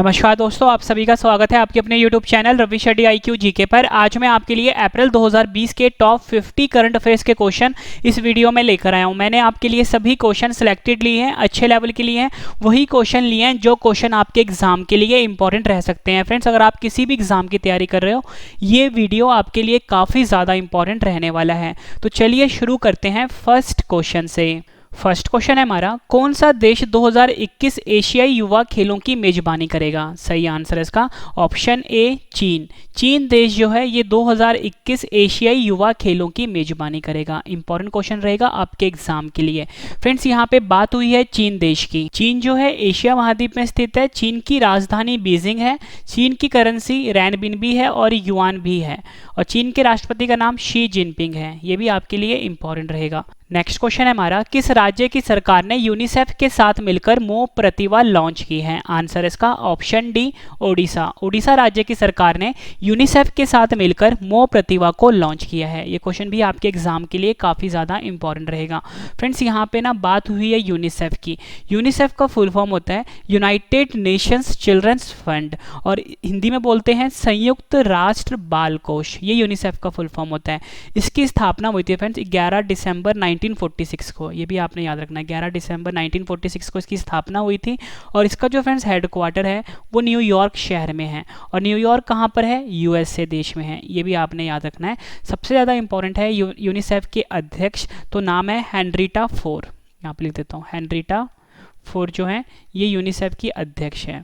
नमस्कार दोस्तों, आप सभी का स्वागत है आपके अपने YouTube channel Ravi Shetty IQ GK पर। आज मैं आपके लिए अप्रैल 2020 के टॉप 50 करंट अफेयर्स के क्वेश्चन इस वीडियो में लेकर आया हूं। मैंने आपके लिए सभी क्वेश्चन सिलेक्टेड लिए हैं, अच्छे लेवल के लिए हैं, वही क्वेश्चन लिए हैं जो क्वेश्चन आपके एग्जाम के लिए इंपॉर्टेंट रह सकते हैं। फ्रेंड्स, अगर आप किसी भी एग्जाम की तैयारी कर रहे हो, ये वीडियो आपके लिए काफ़ी ज़्यादा इंपॉर्टेंट रहने वाला है। तो चलिए शुरू करते हैं फर्स्ट क्वेश्चन से। फर्स्ट क्वेश्चन है हमारा, कौन सा देश 2021 एशियाई युवा खेलों की मेजबानी करेगा? सही आंसर है इसका ऑप्शन ए चीन। चीन देश जो है ये 2021 एशियाई युवा खेलों की मेजबानी करेगा। इंपॉर्टेंट क्वेश्चन रहेगा आपके एग्जाम के लिए। फ्रेंड्स, यहाँ पे बात हुई है चीन देश की। चीन जो है एशिया महाद्वीप में स्थित है। चीन की राजधानी बीजिंग है। चीन की करेंसी रैनबिनबी है और युआन भी है। और चीन के राष्ट्रपति का नाम शी जिनपिंग है। ये भी आपके लिए इंपॉर्टेंट रहेगा। नेक्स्ट क्वेश्चन है हमारा, किस राज्य की सरकार ने यूनिसेफ के साथ मिलकर मोह प्रतिभा लॉन्च की है? आंसर इसका ऑप्शन डी ओडिशा। ओडिशा राज्य की सरकार ने यूनिसेफ के साथ मिलकर मोह प्रतिभा को लॉन्च किया है। ये क्वेश्चन भी आपके एग्जाम के लिए काफ़ी ज़्यादा इंपॉर्टेंट रहेगा। फ्रेंड्स, यहाँ पे ना बात हुई है यूनिसेफ की। यूनिसेफ का फुल फॉर्म होता है यूनाइटेड नेशंस चिल्ड्रंस फंड, और हिंदी में बोलते हैं संयुक्त राष्ट्र बाल कोष। ये यूनिसेफ का फुल फॉर्म होता है। इसकी स्थापना हुई थी फ्रेंड्स 11 दिसंबर 1946 को। ये भी आपने याद रखना है, 11 दिसंबर 1946 को इसकी स्थापना हुई थी। और इसका जो फ्रेंड्स हेडक्वार्टर है वो न्यूयॉर्क शहर में है। और न्यूयॉर्क कहाँ पर है? USA देश में है। ये भी आपने याद रखना है। सबसे ज़्यादा इंपॉर्टेंट है यूनिसेफ के अध्यक्ष, तो नाम है हेनरिटा फोर। यहाँ पर लिख देता हूँ, हेनरिटा फोर जो है ये यूनिसेफ की अध्यक्ष है।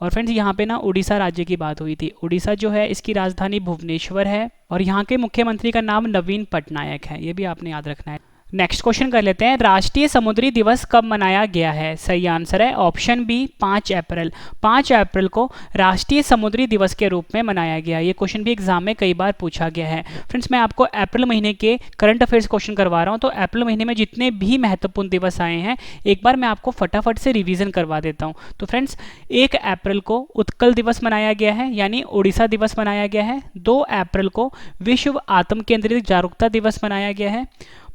और फ्रेंड्स, यहाँ पे ना उड़ीसा राज्य की बात हुई थी। उड़ीसा जो है इसकी राजधानी भुवनेश्वर है और यहाँ के मुख्यमंत्री का नाम नवीन पटनायक है। ये भी आपने याद रखना है। नेक्स्ट क्वेश्चन कर लेते हैं, राष्ट्रीय समुद्री दिवस कब मनाया गया है? सही आंसर है ऑप्शन बी 5 अप्रैल। 5 अप्रैल को राष्ट्रीय समुद्री दिवस के रूप में मनाया गया। ये क्वेश्चन भी एग्जाम में कई बार पूछा गया है। फ्रेंड्स, मैं आपको अप्रैल महीने के करंट अफेयर्स क्वेश्चन करवा रहा हूँ। तो अप्रैल महीने में जितने भी महत्वपूर्ण दिवस आए हैं एक बार मैं आपको फटाफट से रिविजन करवा देता हूँ। तो फ्रेंड्स, 1 अप्रैल को उत्कल दिवस मनाया गया है, यानी ओडिशा दिवस मनाया गया है। 2 अप्रैल को विश्व आत्म केंद्रित जागरूकता दिवस मनाया गया है।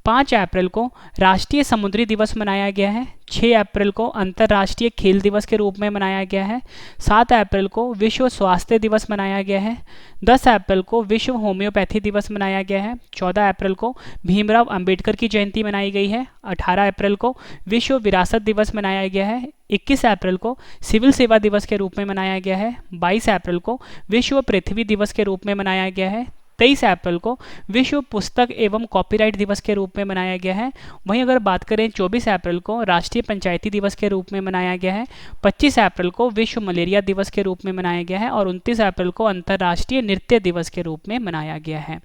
5 अप्रैल को राष्ट्रीय समुद्री दिवस मनाया गया है। 6 अप्रैल को अंतर्राष्ट्रीय खेल दिवस के रूप में मनाया गया है। 7 अप्रैल को विश्व स्वास्थ्य दिवस मनाया गया है। 10 अप्रैल को विश्व होम्योपैथी दिवस मनाया गया है। 14 अप्रैल को भीमराव अंबेडकर की जयंती मनाई गई है। 18 अप्रैल को विश्व विरासत दिवस मनाया गया है। 21 अप्रैल को सिविल सेवा दिवस के रूप में मनाया गया है। 22 अप्रैल को विश्व पृथ्वी दिवस के रूप में मनाया गया है। 23 अप्रैल को विश्व पुस्तक एवं कॉपीराइट दिवस के रूप में मनाया गया है। वहीं अगर बात करें 24 अप्रैल को राष्ट्रीय पंचायती दिवस के रूप में मनाया गया है। 25 अप्रैल को विश्व मलेरिया दिवस के रूप में मनाया गया है। और 29 अप्रैल को अंतर्राष्ट्रीय नृत्य दिवस के रूप में मनाया गया है।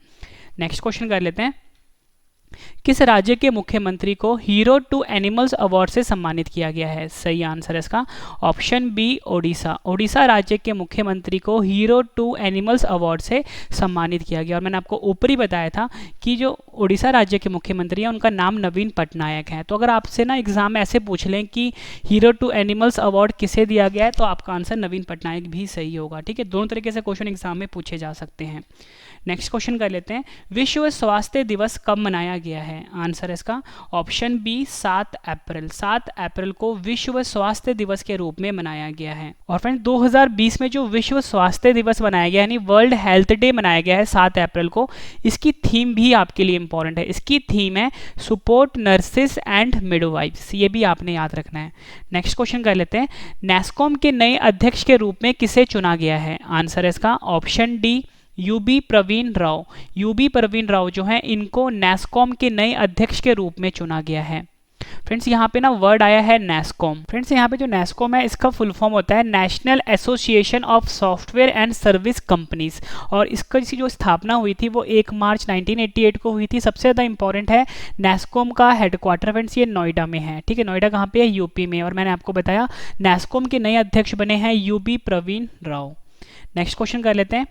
नेक्स्ट क्वेश्चन कर लेते हैं, किस राज्य के मुख्यमंत्री को हीरो टू एनिमल्स अवार्ड से सम्मानित किया गया है? सही आंसर है इसका ऑप्शन बी ओडिशा। ओडिशा राज्य के मुख्यमंत्री को हीरो टू एनिमल्स अवार्ड से सम्मानित किया गया। और मैंने आपको ऊपर ही बताया था कि जो ओडिशा राज्य के मुख्यमंत्री हैं उनका नाम नवीन पटनायक है। तो अगर आपसे ना एग्जाम में ऐसे पूछ लें कि हीरो टू एनिमल्स अवार्ड किसे दिया गया है, तो आपका आंसर नवीन पटनायक भी सही होगा। ठीक है, दोनों तरीके से क्वेश्चन एग्जाम में पूछे जा सकते हैं। नेक्स्ट क्वेश्चन कर लेते हैं, विश्व स्वास्थ्य दिवस कब मनाया गया है? आंसर है इसका ऑप्शन बी 7 अप्रैल। 7 अप्रैल को विश्व स्वास्थ्य दिवस के रूप में मनाया गया है। और फ्रेंड, 2020 में जो विश्व स्वास्थ्य दिवस मनाया गया यानी वर्ल्ड हेल्थ डे मनाया गया है 7 अप्रैल को, इसकी थीम भी आपके लिए इंपॉर्टेंट है। इसकी थीम है सपोर्ट नर्सेस एंड मिडवाइफ्स। ये भी आपने याद रखना है। नेक्स्ट क्वेश्चन कर लेते हैं, नैस्कॉम के नए अध्यक्ष के रूप में किसे चुना गया है? आंसर है इसका option D UB Praveen Rao. UB Praveen Rao जो हैं इनको नैस्कॉम के नए अध्यक्ष के रूप में चुना गया है। फ्रेंड्स, यहाँ पे ना वर्ड आया है नैस्कॉम। फ्रेंड्स, यहाँ पे जो नैस्कॉम है इसका फुल फॉर्म होता है national association of software and service companies. और इसकी जो स्थापना हुई थी वो 1 मार्च 1988 को हुई थी। सबसे ज़्यादा इंपॉर्टेंट है नैस्कॉम का हेडक्वार्टर फ्रेंड्स ये नोएडा में है। ठीक है, नोएडा कहाँ पे है? यूपी में। और मैंने आपको बताया नैस्कॉम के नए अध्यक्ष बने हैं UB Praveen Rao. Next question कर लेते हैं।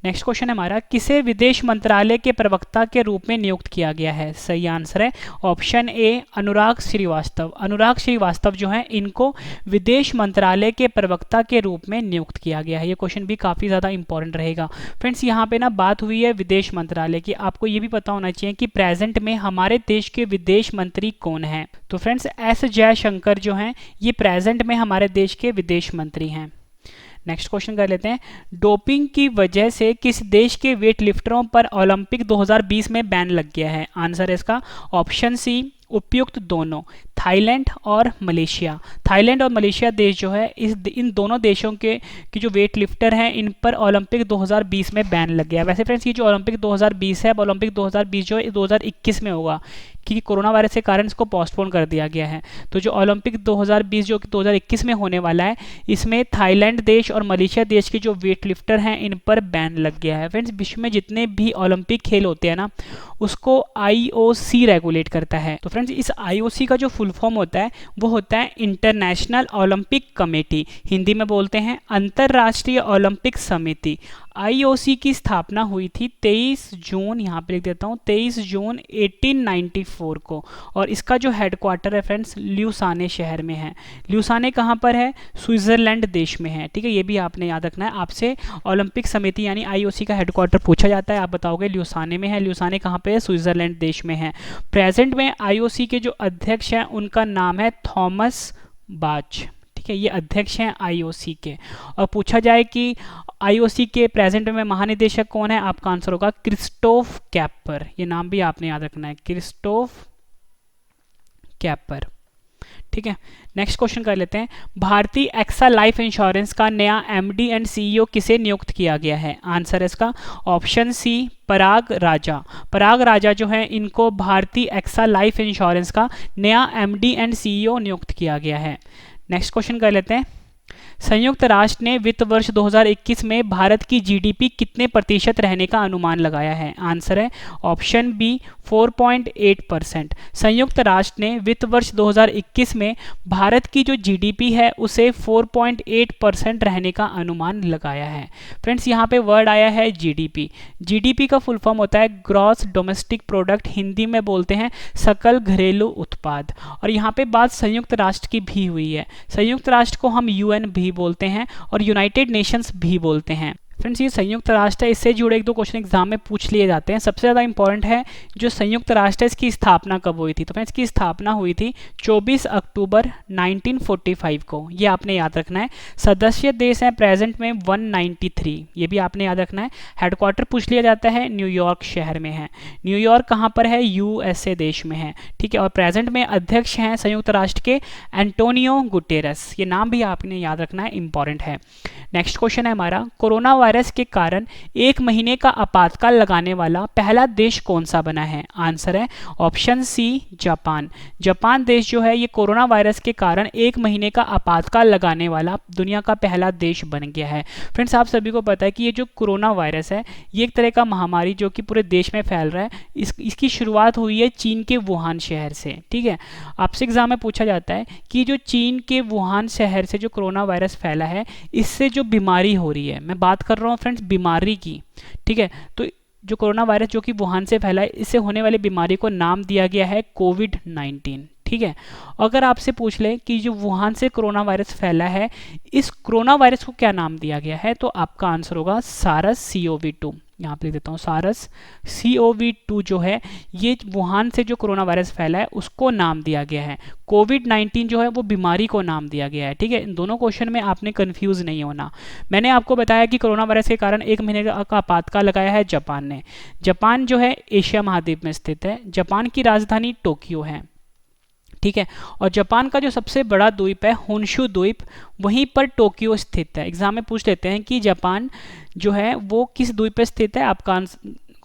नेक्स्ट क्वेश्चन है हमारा, किसे विदेश मंत्रालय के प्रवक्ता के रूप में नियुक्त किया गया है? सही आंसर है ऑप्शन ए अनुराग श्रीवास्तव। अनुराग श्रीवास्तव जो हैं इनको विदेश मंत्रालय के प्रवक्ता के रूप में नियुक्त किया गया है। ये क्वेश्चन भी काफ़ी ज़्यादा इंपॉर्टेंट रहेगा। फ्रेंड्स, यहाँ पे ना बात हुई है विदेश मंत्रालय की। आपको ये भी पता होना चाहिए कि प्रेजेंट में हमारे देश के विदेश मंत्री कौन हैं। तो फ्रेंड्स, एस जयशंकर जो हैं ये प्रेजेंट में हमारे देश के विदेश मंत्री हैं। नेक्स्ट क्वेश्चन कर लेते हैं, डोपिंग की वजह से किस देश के वेट लिफ्टरों पर ओलंपिक 2020 में बैन लग गया है? आंसर है इसका ऑप्शन सी उपयुक्त दोनों, थाईलैंड और मलेशिया। थाईलैंड और मलेशिया देश जो है इन दोनों देशों के जो वेट लिफ्टर हैं इन पर ओलंपिक 2020 में बैन लग गया। वैसे फ्रेंड्स ये जो ओलंपिक 2020 है, अब ओलंपिक 2020 जो है 2021 में होगा, क्योंकि कोरोना वायरस के कारण इसको पोस्टपोन कर दिया गया है। तो जो ओलंपिक 2020 जो कि 2021 में होने वाला है, इसमें थाईलैंड देश और मलेशिया देश के जो वेट लिफ्टर हैं इन पर बैन लग गया है। फ्रेंड्स विश्व में जितने भी ओलंपिक खेल होते हैं ना, उसको IOC रेगुलेट करता है। तो फ्रेंड्स इस IOC का जो फुल फॉर्म होता है वो होता है इंटरनेशनल ओलंपिक कमेटी, हिंदी में बोलते हैं अंतर्राष्ट्रीय ओलंपिक समिति। IOC की स्थापना हुई थी 23 जून, यहाँ पे लिख देता हूँ, 23 जून 1894 को, और इसका जो हेडक्वार्टर है फ्रेंड्स ल्यूसाने शहर में है। ल्यूसाने कहाँ पर है? स्विट्जरलैंड देश में है। ठीक है, ये भी आपने याद रखना है। आपसे ओलंपिक समिति यानी IOC का हेडक्वार्टर पूछा जाता है, आप बताओगे ल्यूसाने में है। ल्यूसाने कहाँ पे है? स्विट्जरलैंड देश में है। प्रेजेंट में IOC के जो अध्यक्ष हैं उनका नाम है थॉमस बाच। ठीक है, ये अध्यक्ष हैं IOC के। और पूछा जाए कि IOC के प्रेजेंट में महानिदेशक कौन है, आपका आंसर होगा क्रिस्टोफ कैपर। ये नाम भी आपने याद रखना है, क्रिस्टोफ कैपर। ठीक है, नेक्स्ट क्वेश्चन कर लेते हैं, भारतीय एक्सा लाइफ इंश्योरेंस का नया MD एंड CEO किसे नियुक्त किया गया है? आंसर है इसका ऑप्शन सी पराग राजा। पराग राजा जो है इनको भारतीय एक्सा लाइफ इंश्योरेंस का नया MD एंड CEO नियुक्त किया गया है। नेक्स्ट क्वेश्चन कर लेते हैं, संयुक्त राष्ट्र ने वित्त वर्ष 2021 में भारत की GDP कितने प्रतिशत रहने का अनुमान लगाया है? आंसर है ऑप्शन बी 4.8%। संयुक्त राष्ट्र ने वित्त वर्ष 2021 में भारत की जो GDP है उसे 4.8% रहने का अनुमान लगाया है। फ्रेंड्स यहाँ पे वर्ड आया है GDP। GDP का फुल फॉर्म होता है ग्रॉस डोमेस्टिक प्रोडक्ट, हिंदी में बोलते हैं सकल घरेलू उत्पाद। और यहाँ पे बात संयुक्त राष्ट्र की भी हुई है। संयुक्त राष्ट्र को हम UN भी बोलते हैं और यूनाइटेड नेशंस भी बोलते हैं। फ्रेंड्स ये संयुक्त राष्ट्र है, इससे जुड़े एक दो क्वेश्चन एग्जाम में पूछ लिए जाते हैं। सबसे ज़्यादा इंपॉर्टेंट है जो संयुक्त राष्ट्र है, इसकी स्थापना कब हुई थी? तो फ्रेंड्स इसकी स्थापना हुई थी 24 अक्टूबर 1945 को, ये आपने याद रखना है। सदस्य देश हैं प्रेजेंट में 193, ये भी आपने याद रखना है। हेडक्वार्टर पूछ लिया जाता है, न्यूयॉर्क शहर में है। न्यूयॉर्क कहाँ पर है? USA देश में है। ठीक है, और प्रेजेंट में अध्यक्ष हैं संयुक्त राष्ट्र के एंटोनियो गुटेरस, ये नाम भी आपने याद रखना है, इंपॉर्टेंट है। नेक्स्ट क्वेश्चन है हमारा, कोरोना वायरस के कारण 1 महीने का आपातकाल लगाने वाला पहला देश कौन सा बना है? आंसर है ऑप्शन सी जापान। जापान देश जो है ये कोरोना वायरस के कारण 1 महीने का आपातकाल लगाने वाला दुनिया का पहला देश बन गया है। फ्रेंड्स आप सभी को पता है कि ये जो कोरोना वायरस है ये एक तरह का महामारी जो कि पूरे देश में फैल रहा है। इसकी शुरुआत हुई है चीन के वुहान शहर से। ठीक है, आपसे एग्जाम में पूछा जाता है कि जो चीन के वुहान शहर से जो कोरोना वायरस फैला है, इससे जो बीमारी हो रही है, मैं बात कर रहा हूँ फ्रेंड्स बीमारी की। ठीक है, तो जो कोरोना वायरस जो कि वुहान से फैला है, इससे होने वाली बीमारी को नाम दिया गया है कोविड-19। ठीक है, अगर आपसे पूछ ले कि जो वुहान से कोरोना वायरस फैला है, इस कोरोना वायरस को क्या नाम दिया गया है, तो आपका आंसर होगा सारस CoV-2। यहाँ पे लिख देता हूँ सारस CoV-2 जो है ये वुहान से जो कोरोना वायरस फैला है उसको नाम दिया गया है। कोविड-19 जो है वो बीमारी को नाम दिया गया है। ठीक है, इन दोनों क्वेश्चन में आपने कंफ्यूज नहीं होना। मैंने आपको बताया कि कोरोना वायरस के कारण 1 महीने का आपातकाल लगाया है जापान ने। जापान जो है एशिया महाद्वीप में स्थित है। जापान की राजधानी टोक्यो है। ठीक है, और जापान का जो सबसे बड़ा द्वीप है होन्शु द्वीप, वहीं पर टोक्यो स्थित है। एग्जाम में पूछ लेते हैं कि जापान जो है वो किस द्वीप पर स्थित है, आपका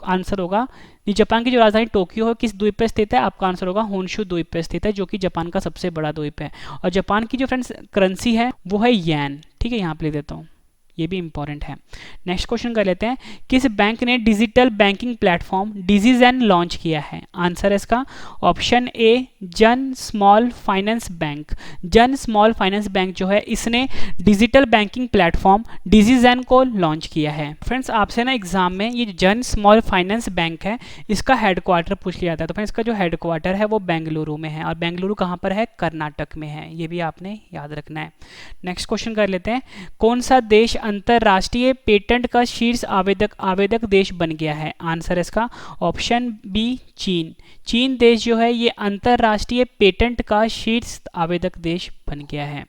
आंसर होगा जापान की जो राजधानी टोक्यो है किस द्वीप पर स्थित है, आपका आंसर होगा होन्शु द्वीप पर स्थित है, जो कि जापान का सबसे बड़ा द्वीप है। और जापान की जो फ्रेंड्स करेंसी है वो है येन। ठीक है, यहाँ पे लिख देता हूँ, ये भी इंपॉर्टेंट है। नेक्स्ट क्वेश्चन कर लेते हैं, किस बैंक ने डिजिटल बैंकिंग प्लेटफॉर्म डिजिजेन लॉन्च किया है? आंसर है इसका ऑप्शन ए जन स्मॉल फाइनेंस बैंक। जन स्मॉल फाइनेंस बैंक जो है इसने डिजिटल बैंकिंग प्लेटफॉर्म डिजिजेन को लॉन्च किया है। फ्रेंड्स आपसे ना एग्जाम में ये जन स्मॉल फाइनेंस बैंक है, इसका हेडक्वार्टर पूछ लिया जाता है। तो फ्रेंड्स इसका जो हेडक्वार्टर है वो बेंगलुरु में है, और बेंगलुरु कहाँ पर है? कर्नाटक में है, ये भी आपने याद रखना है। नेक्स्ट क्वेश्चन कर लेते हैं, कौन सा देश अंतरराष्ट्रीय पेटेंट का शीर्ष आवेदक देश बन गया है? आंसर है इसका ऑप्शन बी चीन। चीन देश जो है ये अंतरराष्ट्रीय पेटेंट का शीर्ष आवेदक देश बन गया है।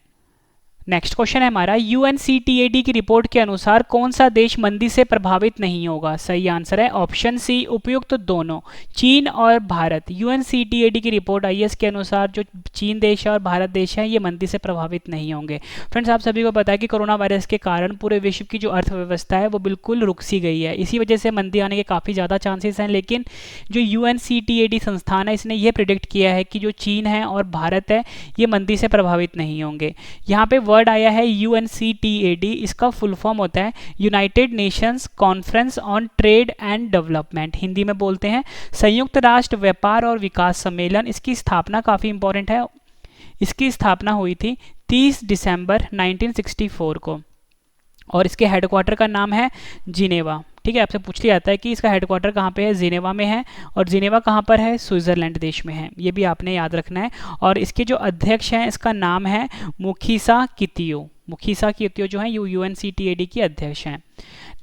नेक्स्ट क्वेश्चन है हमारा, UNCTAD की रिपोर्ट के अनुसार कौन सा देश मंदी से प्रभावित नहीं होगा? सही आंसर है ऑप्शन सी, उपयुक्त दोनों, चीन और भारत। UNCTAD की रिपोर्ट आई है, इसके अनुसार जो चीन देश है और भारत देश है ये मंदी से प्रभावित नहीं होंगे। फ्रेंड्स, आप सभी को पता है कि कोरोना वायरस के कारण पूरे विश्व की जो अर्थव्यवस्था है वो बिल्कुल रुक सी गई है, इसी वजह से मंदी आने के काफ़ी ज़्यादा चांसेस हैं। लेकिन जो UNCTAD संस्थान है इसने ये प्रिडिक्ट किया है कि जो चीन है और भारत है ये मंदी से प्रभावित नहीं होंगे। यहाँ पे वर्ड आया है UNCTAD, इसका फुल फॉर्म होता है United Nations conference on trade and development, Hindi में बोलते हैं संयुक्त राष्ट्र व्यापार और विकास सम्मेलन। इसकी स्थापना काफ़ी इंपॉर्टेंट है, इसकी स्थापना हुई थी 30 दिसंबर 1964 को और इसके हेडक्वार्टर का नाम है जिनेवा। ठीक है, आपसे पूछ लिया जाता है कि इसका हेडक्वार्टर कहाँ पे है, जिनेवा में है। और जिनेवा कहाँ पर है, स्विट्जरलैंड देश में है, ये भी आपने याद रखना है। और इसके जो अध्यक्ष हैं इसका नाम है मुखिसा कितियो। मुखिसा कितियो जो है UNCTAD की अध्यक्ष हैं।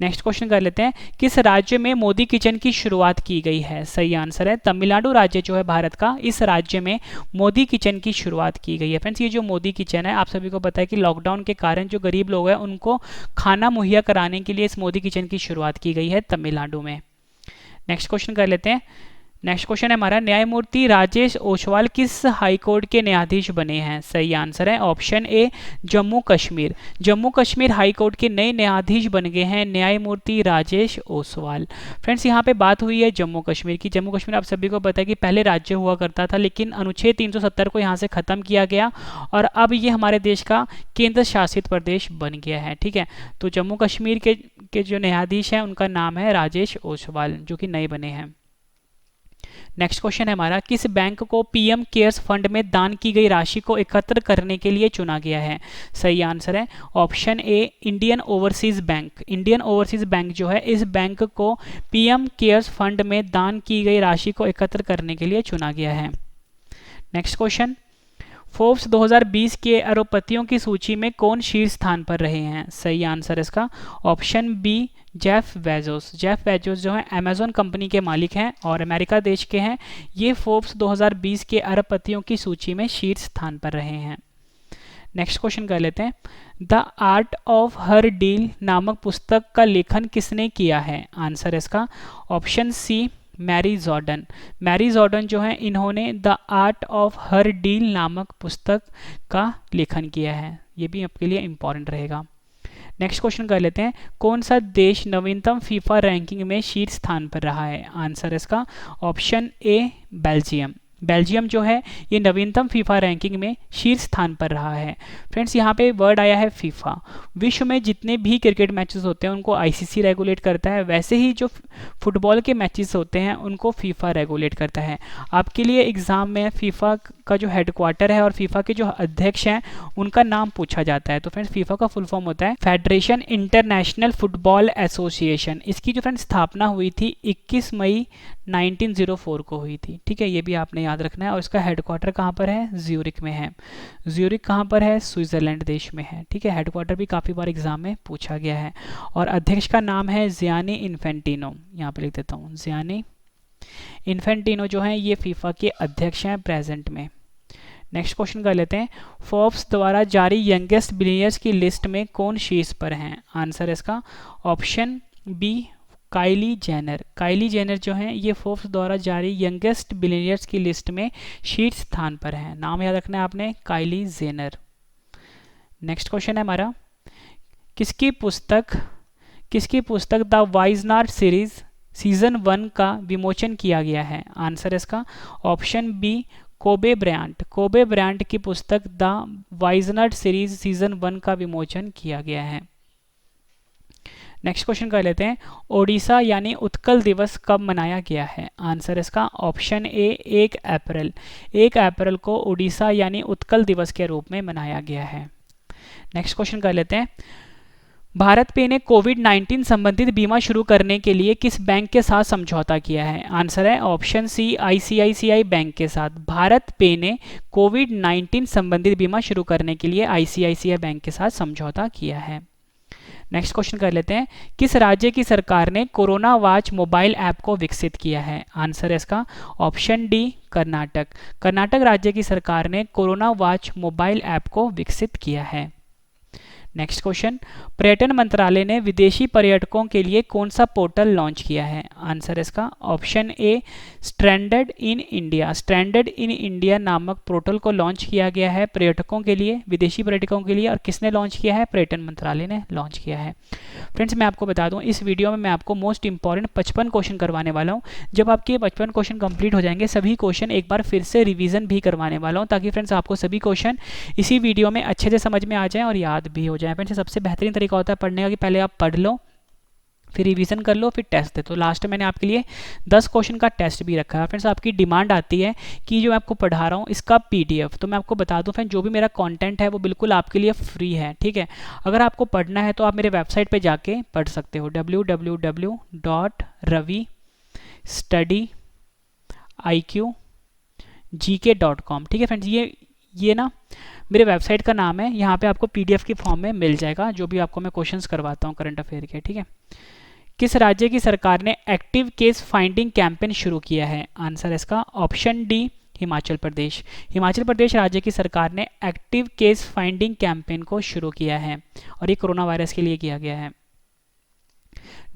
नेक्स्ट क्वेश्चन कर लेते हैं, किस राज्य में मोदी किचन की शुरुआत की गई है? सही आंसर है तमिलनाडु राज्य जो है भारत का, इस राज्य में मोदी किचन की शुरुआत की गई है। फ्रेंड्स, ये जो मोदी किचन है आप सभी को पता है कि लॉकडाउन के कारण जो गरीब लोग हैं उनको खाना मुहैया कराने के लिए इस मोदी किचन की शुरुआत की गई है तमिलनाडु में। नेक्स्ट क्वेश्चन कर लेते हैं। नेक्स्ट क्वेश्चन है हमारा, न्यायमूर्ति राजेश ओसवाल किस हाईकोर्ट के न्यायाधीश बने हैं? सही आंसर है ऑप्शन ए, जम्मू कश्मीर। जम्मू कश्मीर हाईकोर्ट के नए न्यायाधीश बन गए हैं न्यायमूर्ति राजेश ओसवाल। फ्रेंड्स, यहाँ पे बात हुई है जम्मू कश्मीर की। जम्मू कश्मीर आप सभी को पता है कि पहले राज्य हुआ करता था, लेकिन अनुच्छेद 370 को यहाँ से ख़त्म किया गया और अब ये हमारे देश का केंद्र शासित प्रदेश बन गया है। ठीक है, तो जम्मू कश्मीर के जो न्यायाधीश हैं उनका नाम है राजेश ओसवाल, जो कि नए बने हैं। नेक्स्ट क्वेश्चन है हमारा, किस बैंक को PM केयर्स फंड में दान की गई राशि को एकत्र करने के लिए चुना गया है? सही आंसर है ऑप्शन ए, Indian overseas bank. Indian overseas bank जो है इस बैंक को PM केयर्स फंड में दान की गई राशि को एकत्र करने के लिए चुना गया है। नेक्स्ट क्वेश्चन, फोर्ब्स 2020 के अरबपतियों की सूची में कौन शीर्ष स्थान पर रहे हैं? सही आंसर इसका option B, Jeff Bezos. Jeff Bezos जो है अमेजोन कंपनी के मालिक हैं और अमेरिका देश के हैं। ये फोर्ब्स 2020 के अरबपतियों की सूची में शीर्ष स्थान पर रहे हैं। नेक्स्ट क्वेश्चन कर लेते हैं, the art of her deal नामक पुस्तक का लेखन किसने किया है? आंसर इसका option C, Mary Jordan. Mary Jordan जो है इन्होंने the art of her deal नामक पुस्तक का लेखन किया है, ये भी आपके लिए इंपॉर्टेंट रहेगा। नेक्स्ट क्वेश्चन कर लेते हैं, कौन सा देश नवीनतम फीफा रैंकिंग में शीर्ष स्थान पर रहा है? आंसर इसका ऑप्शन ए, बेल्जियम। बेल्जियम जो है ये नवीनतम फीफा रैंकिंग में शीर्ष स्थान पर रहा है। फ्रेंड्स, यहाँ पे वर्ड आया है फीफा। विश्व में जितने भी क्रिकेट मैचेस होते हैं उनको ICC रेगुलेट करता है, वैसे ही जो फुटबॉल के मैचेस होते हैं उनको फीफा रेगुलेट करता है। आपके लिए एग्जाम में फीफा का जो हेडक्वार्टर है और फीफा के जो अध्यक्ष हैं उनका नाम पूछा जाता है। तो फ्रेंड्स, फीफा का फुल फॉर्म होता है फेडरेशन इंटरनेशनल फुटबॉल एसोसिएशन। इसकी जो फ्रेंड्स स्थापना हुई थी 21 मई 1904 को हुई थी। ठीक है, ये भी आपने याद रखना है। और इसका हेडक्वार्टर कहाँ पर है? ज्यूरिक में है। ज्यूरिक कहाँ पर है? स्विट्जरलैंड देश में है। ठीक है, हेडक्वार्टर भी काफ़ी बार एग्जाम में पूछा गया है। और अध्यक्ष का नाम है जियानी इन्फेंटिनो, यहाँ पे लिख देता हूँ, जियानी इन्फेंटिनो जो है ये फीफा के अध्यक्ष हैं प्रेजेंट में। नेक्स्ट क्वेश्चन कर लेते हैं, फोर्ब्स द्वारा जारी यंगेस्ट बिलियनियर्स की लिस्ट में कौन शीर्ष पर हैं? आंसर इसका option B, Kylie Jenner. Kylie Jenner जो हैं ये फोर्ब्स द्वारा जारी यंगेस्ट बिलियनियर्स की लिस्ट में शीर्ष स्थान पर हैं। नाम याद रखना है आपने, काइली जेनर। नेक्स्ट क्वेश्चन है हमारा, किसकी पुस्तक द वाइजनार सीरीज सीजन 1 का विमोचन किया गया है? आंसर इसका option B, Kobe Bryant. Kobe Bryant की पुस्तक द वाइजनार सीरीज सीजन 1 का विमोचन किया गया है। नेक्स्ट क्वेश्चन कर लेते हैं, ओडिशा यानी उत्कल दिवस कब मनाया गया है? आंसर इसका ऑप्शन ए, 1 अप्रैल। 1 अप्रैल को ओडिशा यानी उत्कल दिवस के रूप में मनाया गया है। नेक्स्ट क्वेश्चन कर लेते हैं, भारत पे ने कोविड-19 संबंधित बीमा शुरू करने के लिए किस बैंक के साथ समझौता किया है? आंसर है ऑप्शन सी, ICICI बैंक के साथ। भारत पे ने कोविड-19 संबंधित बीमा शुरू करने के लिए ICICI बैंक के साथ समझौता किया है। नेक्स्ट क्वेश्चन कर लेते हैं, किस राज्य की सरकार ने कोरोना वॉच मोबाइल ऐप को विकसित किया है? आंसर है इसका ऑप्शन डी, कर्नाटक। कर्नाटक राज्य की सरकार ने कोरोना वॉच मोबाइल ऐप को विकसित किया है। नेक्स्ट क्वेश्चन, पर्यटन मंत्रालय ने विदेशी पर्यटकों के लिए कौन सा पोर्टल लॉन्च किया है? आंसर इसका option A stranded in India. Stranded in India नामक पोर्टल को लॉन्च किया गया है पर्यटकों के लिए, विदेशी पर्यटकों के लिए। और किसने लॉन्च किया है? पर्यटन मंत्रालय ने लॉन्च किया है। फ्रेंड्स मैं आपको बता दूं, इस वीडियो में मैं आपको मोस्ट इंपॉर्टेंट 55 क्वेश्चन करवाने वाला हूं। जब आपके 55 क्वेश्चन कंप्लीट हो जाएंगे, सभी क्वेश्चन एक बार फिर से रिवीजन भी करवाने वाला हूं, ताकि फ्रेंड्स आपको सभी क्वेश्चन इसी वीडियो में अच्छे से समझ में आ जाए और याद भी हो जाए। फ्रेंड्स सबसे बेहतरीन तरीका होता है पढ़ने का कि पहले आप पढ़ लो, फिर रिवीजन कर लो, फिर टेस्ट दे। तो लास्ट में मैंने आपके लिए 10 क्वेश्चन का टेस्ट भी रखा है। फ्रेंड्स आपकी डिमांड आती है कि जो मैं आपको पढ़ा रहा हूँ इसका पीडीएफ, तो मैं आपको बता दूं फ्रेंड्स, जो भी मेरा कंटेंट है वो बिल्कुल आपके लिए फ्री है, ठीक है। अगर आपको पढ़ना है तो आप मेरे वेबसाइट पे जाके पढ़ सकते हो, www.ravistudy.iqgk.com, ठीक है फ्रेंड्स। ये ना मेरे वेबसाइट का नाम है, यहाँ पे आपको पीडीएफ की फॉर्म में मिल जाएगा जो भी आपको मैं क्वेश्चंस करवाता हूँ करंट अफेयर के, ठीक है। किस राज्य की सरकार ने एक्टिव केस फाइंडिंग कैंपेन शुरू किया है? आंसर इसका ऑप्शन डी हिमाचल प्रदेश। हिमाचल प्रदेश राज्य की सरकार ने एक्टिव केस फाइंडिंग कैंपेन को शुरू किया है और ये कोरोना वायरस के लिए किया गया है।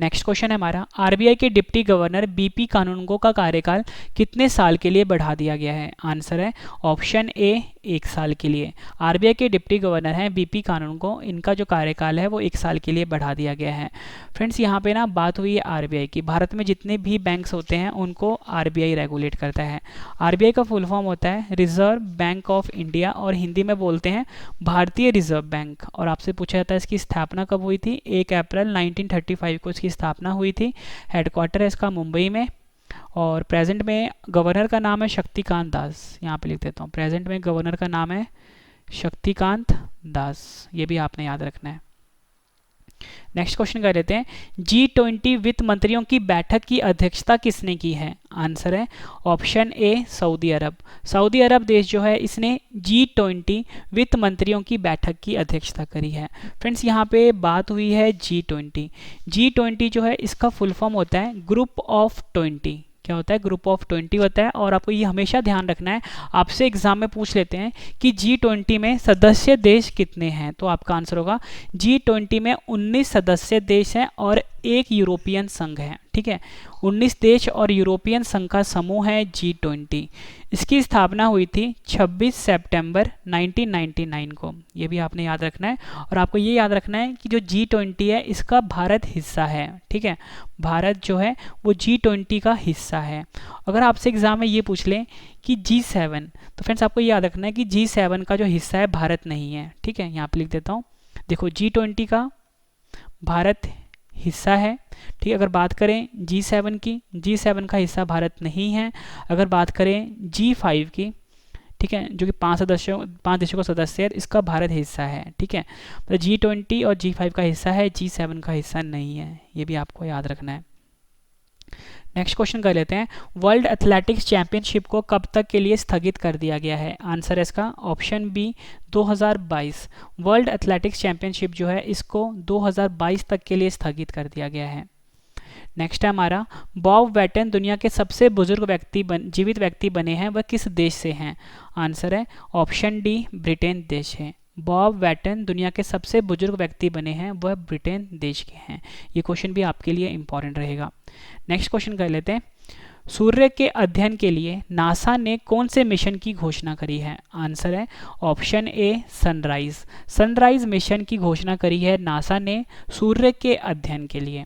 नेक्स्ट क्वेश्चन है हमारा, आरबीआई के डिप्टी गवर्नर बीपी कानूनगो का कार्यकाल कितने साल के लिए बढ़ा दिया गया है? आंसर है ऑप्शन ए 1 साल के लिए। आरबीआई के डिप्टी गवर्नर हैं बीपी कानूनगो, इनका जो कार्यकाल है वो 1 साल के लिए बढ़ा दिया गया है। फ्रेंड्स यहाँ पे ना बात हुई है आरबीआई की। भारत में जितने भी बैंक्स होते हैं उनको आरबीआई रेगुलेट करता है। आरबीआई का फुल फॉर्म होता है रिजर्व बैंक ऑफ इंडिया, और हिंदी में बोलते हैं भारतीय रिजर्व बैंक। और आपसे पूछा जाता है इसकी स्थापना कब हुई थी? 1 अप्रैल 1935 को इसकी स्थापना हुई थी। हेडक्वार्टर है इसका मुंबई में, और प्रेजेंट में गवर्नर का नाम है शक्तिकांत दास। यहाँ पे लिख देता हूँ, प्रेजेंट में गवर्नर का नाम है शक्तिकांत दास, ये भी आपने याद रखना है। नेक्स्ट क्वेश्चन कर लेते हैं, G20 वित्त मंत्रियों की बैठक की अध्यक्षता किसने की है? आंसर है ऑप्शन ए सऊदी अरब। सऊदी अरब देश जो है इसने G20 वित्त मंत्रियों की बैठक की अध्यक्षता करी है। फ्रेंड्स यहाँ पे बात हुई है G20। G20 जो है इसका फुल फॉर्म होता है ग्रुप ऑफ 20। क्या होता है? ग्रुप ऑफ 20 होता है। और आपको ये हमेशा ध्यान रखना है, आपसे एग्जाम में पूछ लेते हैं कि G20 में सदस्य देश कितने हैं, तो आपका आंसर होगा G20 में 19 सदस्य देश हैं और एक यूरोपियन संघ है, ठीक है। 19 देश और यूरोपियन संघ का समूह है G20। इसकी स्थापना हुई थी 26 सितंबर 1999 को, ये भी आपने याद रखना है। और आपको ये याद रखना है कि जो G20 है इसका भारत हिस्सा है, ठीक है। भारत जो है वो G20 का हिस्सा है। अगर आपसे एग्जाम में ये पूछ लें कि G7, तो फ्रेंड्स आपको ये याद रखना है कि G7 का जो हिस्सा है भारत नहीं है, ठीक है। यहाँ पे लिख देता हूँ, देखो G20 का भारत हिस्सा है, ठीक है। अगर बात करें G7 की, G7 का हिस्सा भारत नहीं है। अगर बात करें G5 की, ठीक है, जो कि 5 देशों का सदस्य है, इसका भारत हिस्सा है, ठीक है। तो G20 और G5 का हिस्सा है, G7 का हिस्सा नहीं है, ये भी आपको याद रखना है। नेक्स्ट क्वेश्चन कर लेते हैं, वर्ल्ड एथलेटिक्स चैंपियनशिप को कब तक के लिए स्थगित कर दिया गया है? आंसर है इसका option B 2022। World athletics championship जो है इसको 2022 तक के लिए स्थगित कर दिया गया है। नेक्स्ट है हमारा, बॉब वैटन दुनिया के सबसे बुजुर्ग जीवित व्यक्ति बने हैं, वह किस देश से हैं? आंसर है ऑप्शन डी ब्रिटेन देश है। बॉब वैटन दुनिया के सबसे बुजुर्ग व्यक्ति बने हैं, वह ब्रिटेन देश के हैं। ये क्वेश्चन भी आपके लिए इंपॉर्टेंट रहेगा। नेक्स्ट क्वेश्चन कर लेते हैं, सूर्य के अध्ययन के लिए नासा ने कौन से मिशन की घोषणा करी है? आंसर है ऑप्शन ए सनराइज। सनराइज मिशन की घोषणा करी है नासा ने सूर्य के अध्ययन के लिए।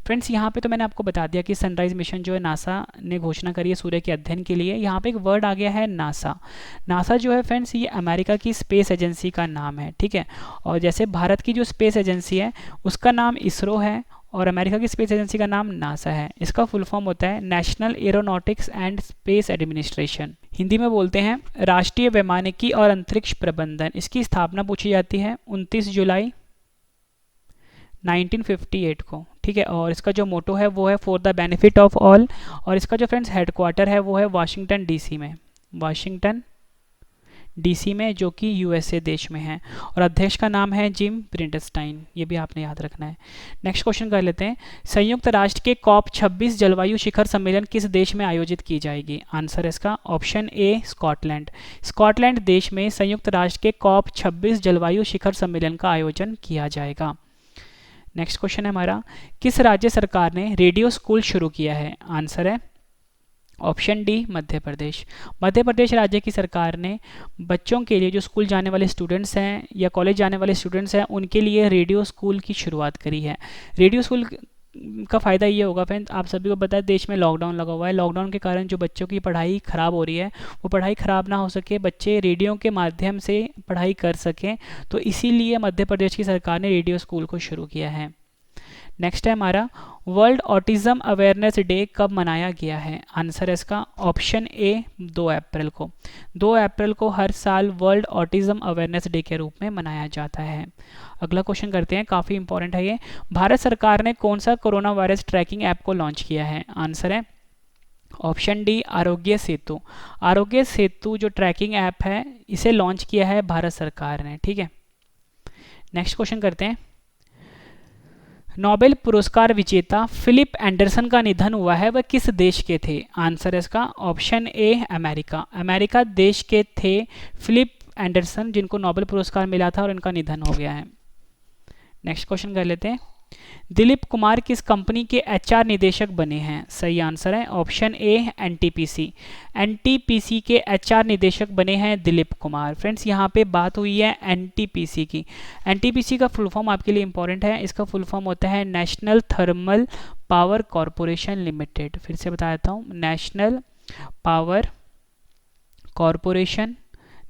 फ्रेंड्स यहाँ पे तो मैंने आपको बता दिया कि सनराइज मिशन जो है नासा ने घोषणा करी है सूर्य के अध्ययन के लिए। यहाँ पे एक वर्ड आ गया है नासा। नासा जो है फ्रेंड्स ये अमेरिका की स्पेस एजेंसी का नाम है, ठीक है। और जैसे भारत की जो स्पेस एजेंसी है उसका नाम इसरो है और अमेरिका की स्पेस एजेंसी का नाम नासा है। इसका फुल फॉर्म होता है national aeronautics and space administration, Hindi में बोलते हैं राष्ट्रीय वैमानिकी और अंतरिक्ष प्रबंधन। इसकी स्थापना पूछी जाती है 29 जुलाई 1958 को, ठीक है। और इसका जो मोटो है वो है for the benefit of all. और इसका जो फ्रेंड्स हेडक्वार्टर है वो है वाशिंगटन डीसी में, वाशिंगटन डीसी में, जो कि यूएसए देश में है, और अध्यक्ष का नाम है जिम ब्रिंडस्टाइन, ये भी आपने याद रखना है। नेक्स्ट क्वेश्चन कर लेते हैं, संयुक्त राष्ट्र के कॉप 26 जलवायु शिखर सम्मेलन किस देश में आयोजित की जाएगी? आंसर है इसका ऑप्शन ए स्कॉटलैंड। स्कॉटलैंड देश में संयुक्त राष्ट्र के कॉप 26 जलवायु शिखर सम्मेलन का आयोजन किया जाएगा। नेक्स्ट क्वेश्चन है हमारा, किस राज्य सरकार ने रेडियो स्कूल शुरू किया है? आंसर है ऑप्शन डी मध्य प्रदेश। मध्य प्रदेश राज्य की सरकार ने बच्चों के लिए, जो स्कूल जाने वाले स्टूडेंट्स हैं या कॉलेज जाने वाले स्टूडेंट्स हैं, उनके लिए रेडियो स्कूल की शुरुआत करी है। रेडियो स्कूल का फ़ायदा ये होगा फ्रेंड्स, आप सभी को पता है देश में लॉकडाउन लगा हुआ है। लॉकडाउन के कारण जो बच्चों की पढ़ाई ख़राब हो रही है, वो पढ़ाई ख़राब ना हो सके, बच्चे रेडियो के माध्यम से पढ़ाई कर सकें, तो इसीलिए मध्य प्रदेश की सरकार ने रेडियो स्कूल को शुरू किया है। नेक्स्ट है हमारा, वर्ल्ड ऑटिज़म अवेयरनेस डे कब मनाया गया है? आंसर है इसका ऑप्शन ए 2 अप्रैल को। 2 अप्रैल को हर साल वर्ल्ड ऑटिज़म अवेयरनेस डे के रूप में मनाया जाता है। अगला क्वेश्चन करते हैं, काफ़ी इंपॉर्टेंट है ये। भारत सरकार ने कौन सा कोरोना वायरस ट्रैकिंग ऐप को लॉन्च किया है? आंसर है ऑप्शन डी आरोग्य सेतु। आरोग्य सेतु जो ट्रैकिंग ऐप है, इसे लॉन्च किया है भारत सरकार ने, ठीक है। नेक्स्ट क्वेश्चन करते हैं, नोबेल पुरस्कार विजेता फिलिप एंडरसन का निधन हुआ है, वह किस देश के थे? आंसर है इसका ऑप्शन ए अमेरिका। अमेरिका देश के थे फिलिप एंडरसन, जिनको नोबेल पुरस्कार मिला था और इनका निधन हो गया है। नेक्स्ट क्वेश्चन कर लेते हैं, दिलीप कुमार किस कंपनी के एचआर निदेशक बने हैं? सही आंसर है ऑप्शन ए एनटीपीसी। एनटीपीसी के एचआर निदेशक बने हैं दिलीप कुमार। फ्रेंड्स यहाँ पे बात हुई है एनटीपीसी की। एनटीपीसी का फुल फॉर्म आपके लिए इंपॉर्टेंट है, इसका फुल फॉर्म होता है national thermal power corporation limited. फिर से बता देता हूँ,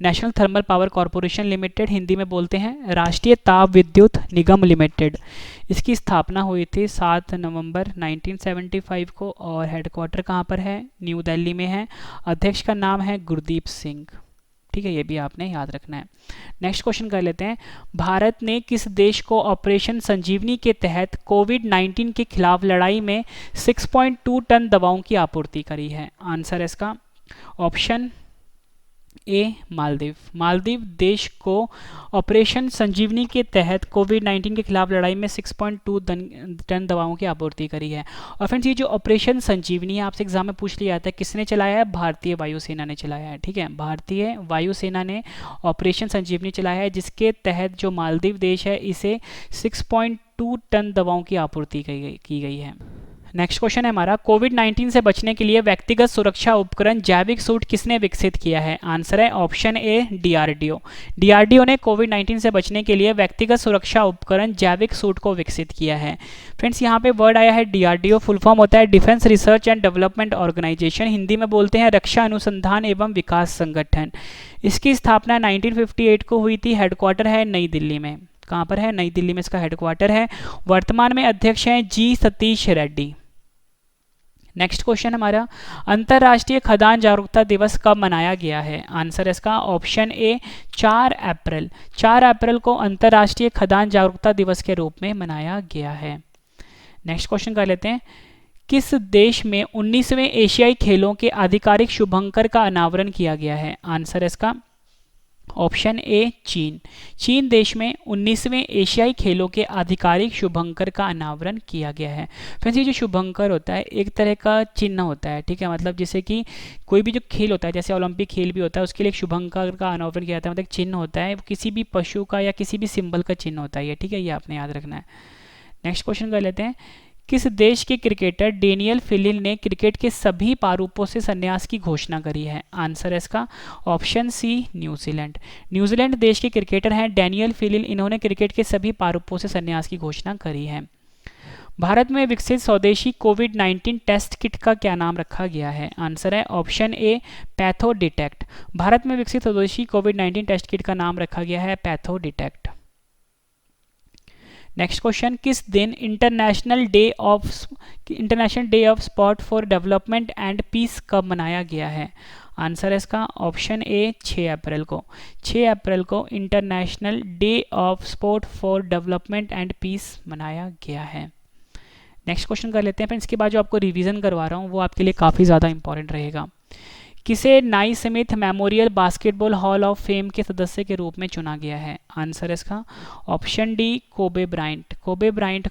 national thermal power corporation limited, Hindi में बोलते हैं राष्ट्रीय ताप विद्युत निगम लिमिटेड। इसकी स्थापना हुई थी 7 नवंबर 1975 को, और हेडक्वार्टर कहाँ पर है? न्यू दिल्ली में है। अध्यक्ष का नाम है गुरदीप सिंह, ठीक है, ये भी आपने याद रखना है। नेक्स्ट क्वेश्चन कर लेते हैं, भारत ने किस देश को ऑपरेशन संजीवनी के तहत कोविड-19 के खिलाफ लड़ाई में 6.2 टन दवाओं की आपूर्ति करी है? आंसर है इसका ऑप्शन ए मालदीव। मालदीव देश को ऑपरेशन संजीवनी के तहत कोविड-19 के खिलाफ लड़ाई में 6.2 टन दवाओं की आपूर्ति करी है। और फ्रेंड्स, ये जो ऑपरेशन संजीवनी है, आपसे एग्जाम में पूछ लिया जाता है किसने चलाया है? भारतीय वायुसेना ने चलाया है, ठीक है। भारतीय वायुसेना ने ऑपरेशन संजीवनी चलाया है, जिसके तहत जो मालदीव देश है, इसे 6.2 टन दवाओं की आपूर्ति की गई है। नेक्स्ट क्वेश्चन है हमारा, कोविड-19 से बचने के लिए व्यक्तिगत सुरक्षा उपकरण जैविक सूट किसने विकसित किया है? आंसर है ऑप्शन ए डीआरडीओ। डीआरडीओ ने कोविड-19 से बचने के लिए व्यक्तिगत सुरक्षा उपकरण जैविक सूट को विकसित किया है। फ्रेंड्स, यहाँ पे वर्ड आया है डीआरडीओ, फुल फॉर्म होता है defence research and development organisation, Hindi में बोलते हैं रक्षा अनुसंधान एवं विकास संगठन। इसकी स्थापना 1958 को हुई थी। हेडक्वार्टर है नई दिल्ली में। कहाँ पर है? नई दिल्ली में इसका हेडक्वार्टर है। वर्तमान में अध्यक्ष हैं जी सतीश रेड्डी। नेक्स्ट क्वेश्चन हमारा, अंतर्राष्ट्रीय खदान जागरूकता दिवस कब मनाया गया है? आंसर है इसका ऑप्शन ए 4 अप्रैल। 4 अप्रैल को अंतर्राष्ट्रीय खदान जागरूकता दिवस के रूप में मनाया गया है। नेक्स्ट क्वेश्चन कर लेते हैं, किस देश में 19वें एशियाई खेलों के आधिकारिक शुभंकर का अनावरण किया गया है? आंसर है इसका ऑप्शन ए चीन। चीन देश में 19वें एशियाई खेलों के आधिकारिक शुभंकर का अनावरण किया गया है। फ्रेंड्स, ये जो शुभंकर होता है एक तरह का चिन्ह होता है, ठीक है। मतलब जैसे कि कोई भी जो खेल होता है, जैसे ओलंपिक खेल भी होता है, उसके लिए एक शुभंकर का अनावरण किया जाता है। मतलब चिन्ह होता है, किसी भी पशु का या किसी भी सिंबल का चिन्ह होता है, ठीक है, ये आपने याद रखना है। नेक्स्ट क्वेश्चन कर लेते हैं, किस देश के क्रिकेटर डेनियल फिलिन ने क्रिकेट के सभी प्रारूपों से संन्यास की घोषणा करी है? आंसर है इसका ऑप्शन सी न्यूजीलैंड। न्यूजीलैंड देश के क्रिकेटर हैं डेनियल फिलिन, इन्होंने क्रिकेट के सभी प्रारूपों से संन्यास की घोषणा करी है। भारत में विकसित स्वदेशी कोविड-19 टेस्ट किट का क्या नाम रखा गया है? आंसर है ऑप्शन ए पैथो डिटेक्ट। भारत में विकसित स्वदेशी कोविड-19 टेस्ट किट का नाम रखा गया है पैथो डिटेक्ट। नेक्स्ट क्वेश्चन, किस दिन international day of sport for development and peace कब मनाया गया है? आंसर है इसका ऑप्शन ए 6 अप्रैल को। 6 अप्रैल को international day of sport for development and peace मनाया गया है। नेक्स्ट क्वेश्चन कर लेते हैं। फिर इसके बाद जो आपको रिवीजन करवा रहा हूँ वो आपके लिए काफ़ी ज़्यादा इंपॉर्टेंट रहेगा। किसे Naismith memorial basketball hall of fame के सदस्य के रूप में चुना गया है? आंसर है इसका option D Kobe Bryant. Kobe Bryant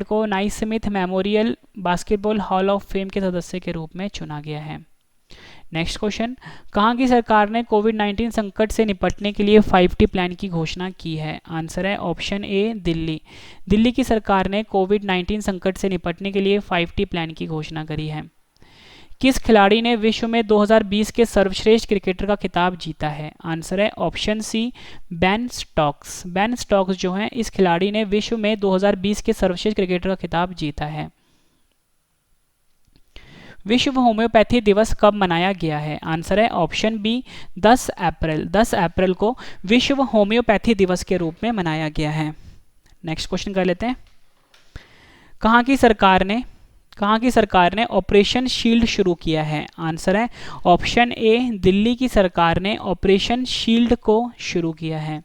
को Naismith memorial basketball hall of fame के सदस्य के रूप में चुना गया है। नेक्स्ट क्वेश्चन, कहाँ की सरकार ने कोविड-19 संकट से निपटने के लिए 5T प्लान की घोषणा की है? आंसर है ऑप्शन ए दिल्ली। दिल्ली की सरकार ने कोविड-19 संकट से निपटने के लिए 5T प्लान की घोषणा करी है। किस खिलाड़ी ने विश्व में 2020 के सर्वश्रेष्ठ क्रिकेटर का खिताब जीता है? आंसर है option C Ben Stokes. Ben Stokes जो हैं इस खिलाड़ी ने विश्व में 2020 के सर्वश्रेष्ठ क्रिकेटर का खिताब जीता है। विश्व होम्योपैथी दिवस कब मनाया गया है? आंसर है ऑप्शन बी 10 अप्रैल। 10 अप्रैल को विश्व होम्योपैथी दिवस के रूप में मनाया गया है। नेक्स्ट क्वेश्चन कर लेते हैं, कहाँ की सरकार ने ऑपरेशन शील्ड शुरू किया है? आंसर है ऑप्शन ए दिल्ली की सरकार ने ऑपरेशन शील्ड को शुरू किया है।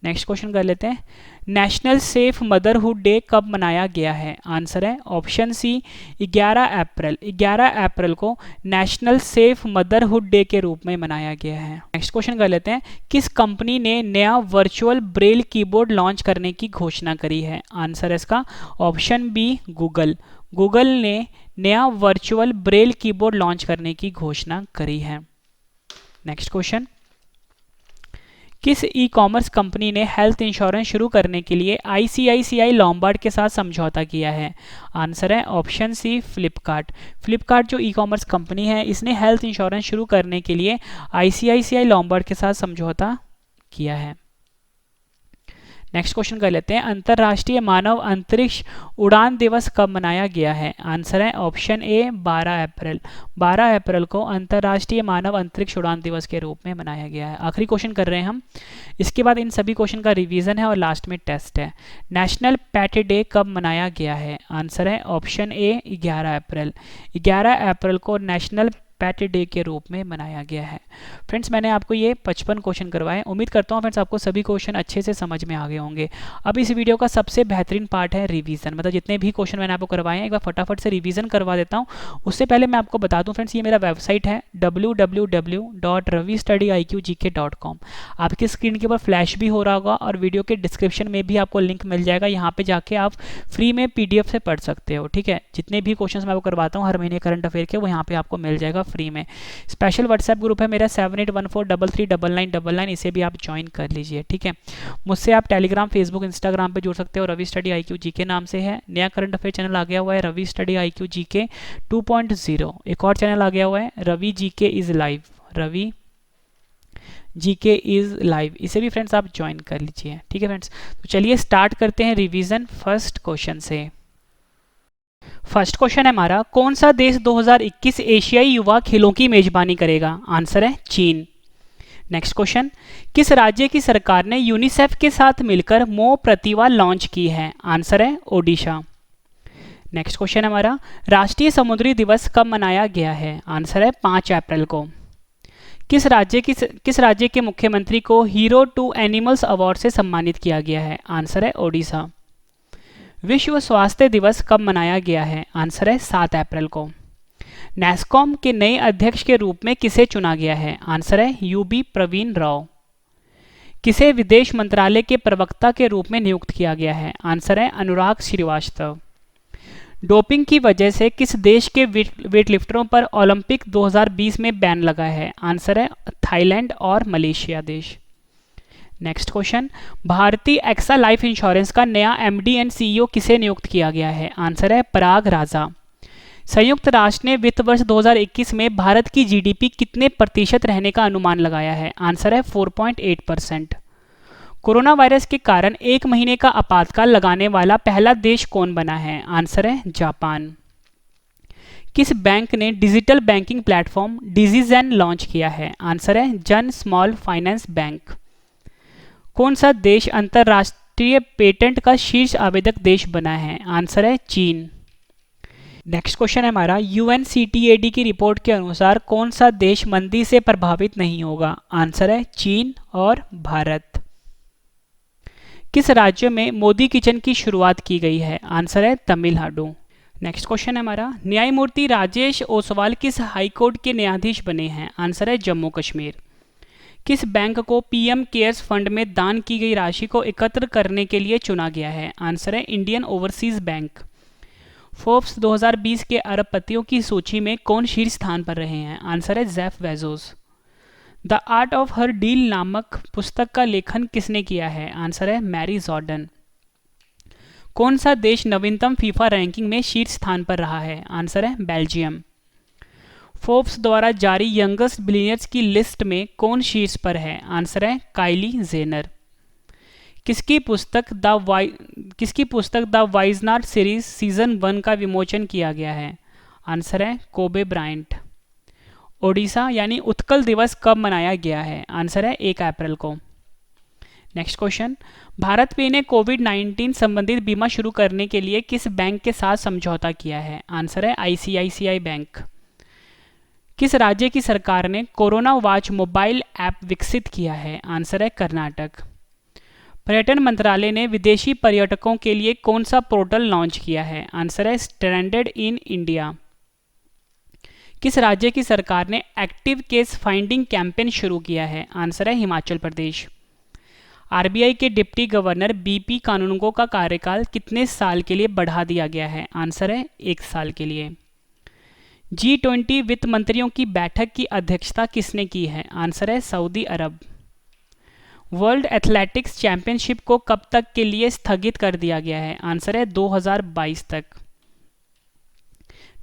नेक्स्ट क्वेश्चन कर लेते हैं, नेशनल सेफ मदरहुड डे कब मनाया गया है? आंसर है ऑप्शन सी 11 अप्रैल। 11 अप्रैल को नेशनल सेफ मदरहुड डे के रूप में मनाया गया है। नेक्स्ट क्वेश्चन कर लेते हैं, किस कंपनी ने नया वर्चुअल ब्रेल कीबोर्ड लॉन्च करने की घोषणा करी है? आंसर है इसका ऑप्शन बी गूगल। गूगल ने नया वर्चुअल ब्रेल कीबोर्ड लॉन्च करने की घोषणा करी है। नेक्स्ट क्वेश्चन, किस ई कॉमर्स कंपनी ने हेल्थ इंश्योरेंस शुरू करने के लिए ICICI लॉम्बार्ड के साथ समझौता किया है? आंसर है ऑप्शन सी फ्लिपकार्ट। फ्लिपकार्ट जो ई कॉमर्स कंपनी है इसने हेल्थ इंश्योरेंस शुरू करने के लिए ICICI लॉम्बार्ड के साथ समझौता किया है। नेक्स्ट क्वेश्चन कर लेते हैं, अंतर्राष्ट्रीय मानव अंतरिक्ष उड़ान दिवस कब मनाया गया है? आंसर है ऑप्शन ए 12 अप्रैल। 12 अप्रैल को अंतर्राष्ट्रीय मानव अंतरिक्ष उड़ान दिवस के रूप में मनाया गया है। आखिरी क्वेश्चन कर रहे हैं हम, इसके बाद इन सभी क्वेश्चन का रिवीजन है और लास्ट में टेस्ट है। नेशनल पेट डे कब मनाया गया है? आंसर है ऑप्शन ए 11 अप्रैल। 11 अप्रैल को नेशनल पेट डे के रूप में मनाया गया है। फ्रेंड्स, मैंने आपको ये 55 क्वेश्चन करवाए। उम्मीद करता हूँ फ्रेंड्स आपको सभी क्वेश्चन अच्छे से समझ में आ गए होंगे। अब इस वीडियो का सबसे बेहतरीन पार्ट है रिवीजन, मतलब जितने भी क्वेश्चन मैंने आपको करवाए हैं एक बार फटाफट से रिवीजन करवा देता हूँ। उससे पहले मैं आपको बता दूँ फ्रेंड्स, ये मेरा वेबसाइट है www.ravistudyIQgk.com। आपकी स्क्रीन के ऊपर फ्लैश भी हो रहा होगा और वीडियो के डिस्क्रिप्शन में भी आपको लिंक मिल जाएगा। यहाँ पे जाके आप फ्री में PDF से पढ़ सकते हो। ठीक है, जितने भी क्वेश्चन मैं आपको करवाता हूँ हर महीने करंट अफेयर के, वो यहाँ पे आपको मिल जाएगा फ्री में। स्पेशल व्हाट्सएप ग्रुप है मेरा 7814339999, इसे भी आप ज्वाइन कर लीजिए। ठीक है, मुझसे आप टेलीग्राम, फेसबुक, इंस्टाग्राम पे जुड़ सकते हो। रवि स्टडी IQ GK नाम से है। नया करंट अफेयर चैनल आ गया हुआ है रवि स्टडी IQ GK 2.0। एक और चैनल आ गया हुआ है Ravi GK is live. Ravi GK is live, इसे भी फ्रेंड्स आप ज्वाइन कर लीजिए। ठीक है फ्रेंड्स, तो चलिए स्टार्ट करते हैं रिवीजन फर्स्ट क्वेश्चन से। फर्स्ट क्वेश्चन है हमारा, कौन सा देश 2021 एशियाई युवा खेलों की मेजबानी करेगा? आंसर है चीन। नेक्स्ट क्वेश्चन, किस राज्य की सरकार ने यूनिसेफ के साथ मिलकर मोह प्रतिभा लॉन्च की है? आंसर है ओडिशा। नेक्स्ट क्वेश्चन है हमारा, राष्ट्रीय समुद्री दिवस कब मनाया गया है? आंसर है 5 अप्रैल को। किस राज्य के मुख्यमंत्री को हीरो टू एनिमल्स अवार्ड से सम्मानित किया गया है? आंसर है ओडिशा। विश्व स्वास्थ्य दिवस कब मनाया गया है? आंसर है 7 अप्रैल को। नैस्कॉम के नए अध्यक्ष के रूप में किसे चुना गया है? आंसर है UB प्रवीण राव। किसे विदेश मंत्रालय के प्रवक्ता के रूप में नियुक्त किया गया है? आंसर है अनुराग श्रीवास्तव। डोपिंग की वजह से किस देश के वेटलिफ्टरों पर ओलंपिक 2020 में बैन लगा है? आंसर है थाईलैंड और मलेशिया देश। नेक्स्ट क्वेश्चन, भारतीय एक्सा लाइफ इंश्योरेंस का नया MD एंड CEO किसे नियुक्त किया गया है? आंसर है पराग राजा। संयुक्त राष्ट्र ने वित्त वर्ष 2021 में भारत की GDP कितने प्रतिशत रहने का अनुमान लगाया है? आंसर है 4.8%। कोरोना वायरस के कारण 1 महीने का आपातकाल लगाने वाला पहला देश कौन बना है? आंसर है जापान। किस बैंक ने डिजिटल बैंकिंग प्लेटफॉर्म डिजिजेन लॉन्च किया है? आंसर है जन स्मॉल फाइनेंस बैंक। कौन सा देश अंतरराष्ट्रीय पेटेंट का शीर्ष आवेदक देश बना है? आंसर है चीन। नेक्स्ट क्वेश्चन है हमारा, UNCTAD की रिपोर्ट के अनुसार कौन सा देश मंदी से प्रभावित नहीं होगा? आंसर है चीन और भारत। किस राज्य में मोदी किचन की शुरुआत की गई है? आंसर है तमिलनाडु। नेक्स्ट क्वेश्चन है हमारा, न्यायमूर्ति राजेश ओसवाल किस हाईकोर्ट के न्यायाधीश बने हैं? आंसर है जम्मू कश्मीर। किस बैंक को पीएम केयर्स फंड में दान की गई राशि को एकत्र करने के लिए चुना गया है? आंसर है इंडियन ओवरसीज बैंक। फोर्ब्स 2020 के अरबपतियों की सूची में कौन शीर्ष स्थान पर रहे हैं? आंसर है Jeff Bezos. The art of her deal नामक पुस्तक का लेखन किसने किया है? आंसर है मैरी जॉर्डन। कौन सा देश नवीनतम फीफा रैंकिंग में शीर्ष स्थान पर रहा है? आंसर है बेल्जियम। फोर्ब्स द्वारा जारी यंगेस्ट बिलियनर्स की लिस्ट में कौन शीर्ष पर है? आंसर है काइली जेनर। किसकी पुस्तक द वाइजनार सीरीज सीजन 1 का विमोचन किया गया है? आंसर है कोबे ब्रायंट। ओडिशा यानी उत्कल दिवस कब मनाया गया है? आंसर है 1 अप्रैल को। नेक्स्ट क्वेश्चन, भारत पे ने कोविड-19 संबंधित बीमा शुरू करने के लिए किस बैंक के साथ समझौता किया है? आंसर है आईसीआईसीआई बैंक। किस राज्य की सरकार ने कोरोना वॉच मोबाइल ऐप विकसित किया है? आंसर है कर्नाटक। पर्यटन मंत्रालय ने विदेशी पर्यटकों के लिए कौन सा पोर्टल लॉन्च किया है? आंसर है स्ट्रैंडेड इन इंडिया। किस राज्य की सरकार ने एक्टिव केस फाइंडिंग कैंपेन शुरू किया है? आंसर है हिमाचल प्रदेश। आरबीआई के डिप्टी गवर्नर बीपी कानूनगो का कार्यकाल कितने साल के लिए बढ़ा दिया गया है? आंसर है 1 साल के लिए। G20 वित्त मंत्रियों की बैठक की अध्यक्षता किसने की है? आंसर है सऊदी अरब। वर्ल्ड एथलेटिक्स चैंपियनशिप को कब तक के लिए स्थगित कर दिया गया है? आंसर है 2022 तक।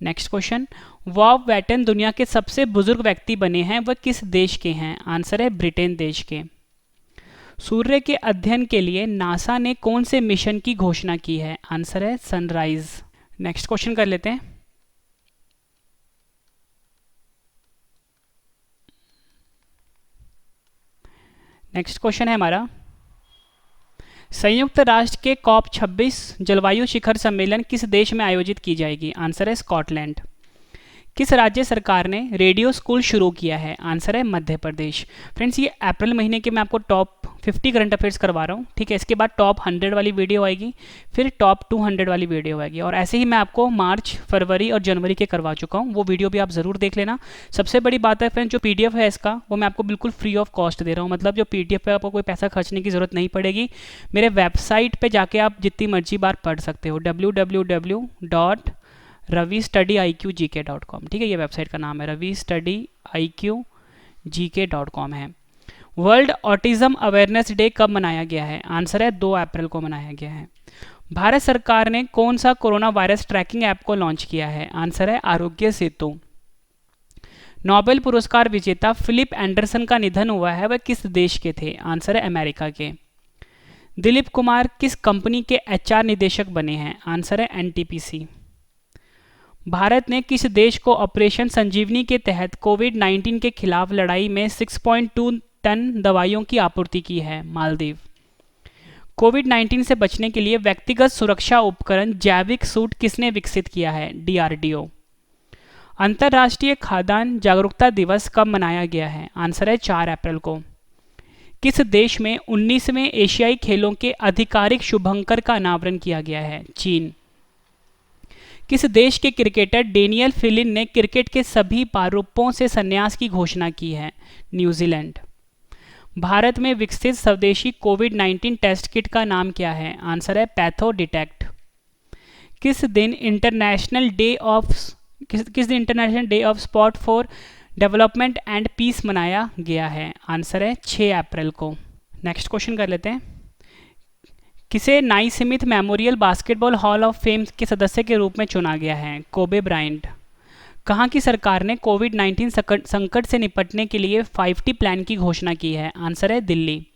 नेक्स्ट क्वेश्चन, बॉब वैटन दुनिया के सबसे बुजुर्ग व्यक्ति बने हैं, वह किस देश के हैं? आंसर है ब्रिटेन देश के। सूर्य के अध्ययन के लिए नासा ने कौन से मिशन की घोषणा की है? आंसर है सनराइज। नेक्स्ट क्वेश्चन कर लेते हैं। नेक्स्ट क्वेश्चन है हमारा, संयुक्त राष्ट्र के COP 26 जलवायु शिखर सम्मेलन किस देश में आयोजित की जाएगी? आंसर है स्कॉटलैंड। किस राज्य सरकार ने रेडियो स्कूल शुरू किया है? आंसर है मध्य प्रदेश। फ्रेंड्स, ये अप्रैल महीने के मैं आपको टॉप 50 करंट अफेयर्स करवा रहा हूँ, ठीक है। इसके बाद टॉप 100 वाली वीडियो आएगी, फिर टॉप 200 वाली वीडियो आएगी, और ऐसे ही मैं आपको मार्च, फरवरी और जनवरी के करवा चुका हूँ। वो वीडियो भी आप ज़रूर देख लेना। सबसे बड़ी बात है फ्रेंड्स, जो PDF है इसका, वो मैं आपको बिल्कुल फ्री ऑफ कॉस्ट दे रहा हूँ। मतलब जो PDF पे आपको कोई पैसा खर्चने की ज़रूरत नहीं पड़ेगी। मेरे वेबसाइट पर जाके आप जितनी मर्जी बार पढ़ सकते हो, www.ravistudiiqgk.com, ठीक है। ये वेबसाइट का नाम है, ravistudiiqgk.com है। वर्ल्ड ऑटिज्म अवेयरनेस डे कब मनाया गया है? आंसर है 2 अप्रैल को मनाया गया है। भारत सरकार ने कौन सा कोरोना वायरस ट्रैकिंग ऐप को लॉन्च किया है? आंसर है आरोग्य सेतु। नोबेल पुरस्कार विजेता फिलिप एंडरसन का निधन हुआ है, वह किस देश के थे? आंसर है अमेरिका के। दिलीप कुमार किस कंपनी के HR निदेशक बने हैं? आंसर है NTPC। भारत ने किस देश को ऑपरेशन संजीवनी के तहत कोविड-19 के खिलाफ लड़ाई में 6.2 टन दवाइयों की आपूर्ति की है? मालदीव। कोविड-19 से बचने के लिए व्यक्तिगत सुरक्षा उपकरण जैविक सूट किसने विकसित किया है? DRDO। अंतर्राष्ट्रीय खाद्यान्न जागरूकता दिवस कब मनाया गया है? आंसर है 4 अप्रैल को। किस देश में 19वें एशियाई खेलों के आधिकारिक शुभंकर का अनावरण किया गया है? चीन। किस देश के क्रिकेटर डेनियल फिलिन ने क्रिकेट के सभी प्रारूपों से संन्यास की घोषणा की है? न्यूजीलैंड। भारत में विकसित स्वदेशी कोविड-19 टेस्ट किट का नाम क्या है? आंसर है पैथो डिटेक्ट। किस दिन international day of sport for development and peace मनाया गया है? आंसर है 6 अप्रैल को। नेक्स्ट क्वेश्चन कर लेते हैं। किसे Naismith memorial basketball hall of fame के सदस्य के रूप में चुना गया है? Kobe Bryant. कहाँ की सरकार ने कोविड-19 संकट से निपटने के लिए 5T प्लान की घोषणा की है? आंसर है दिल्ली।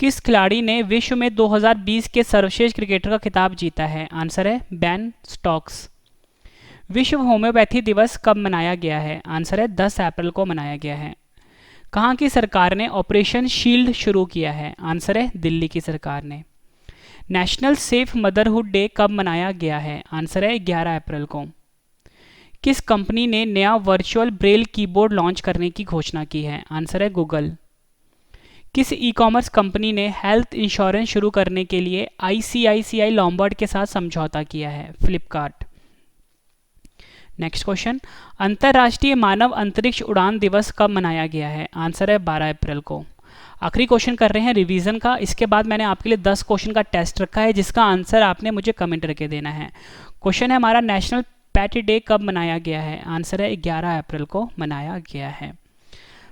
किस खिलाड़ी ने विश्व में 2020 के सर्वश्रेष्ठ क्रिकेटर का खिताब जीता है? आंसर है बेन स्टोक्स। विश्व होम्योपैथी दिवस कब मनाया गया है? आंसर है 10 अप्रैल को मनाया गया है। कहाँ की सरकार ने ऑपरेशन शील्ड शुरू किया है? आंसर है दिल्ली की सरकार ने। नेशनल सेफ मदरहुड डे कब मनाया गया है? आंसर है 11 अप्रैल को। किस कंपनी ने नया वर्चुअल ब्रेल कीबोर्ड लॉन्च करने की घोषणा की है? आंसर है गूगल। किस ई-कॉमर्स कंपनी ने हेल्थ इंश्योरेंस शुरू करने के लिए ICICI लॉम्बार्ड के साथ समझौता किया है? फ्लिपकार्ट। नेक्स्ट क्वेश्चन, अंतर्राष्ट्रीय मानव अंतरिक्ष उड़ान दिवस कब मनाया गया है? आंसर है 12 अप्रैल को। आखिरी क्वेश्चन कर रहे हैं रिवीजन का, इसके बाद मैंने आपके लिए 10 क्वेश्चन का टेस्ट रखा है जिसका आंसर आपने मुझे कमेंट करके देना है। क्वेश्चन है हमारा, नेशनल पेट डे कब मनाया गया है? आंसर है 11 अप्रैल को मनाया गया है।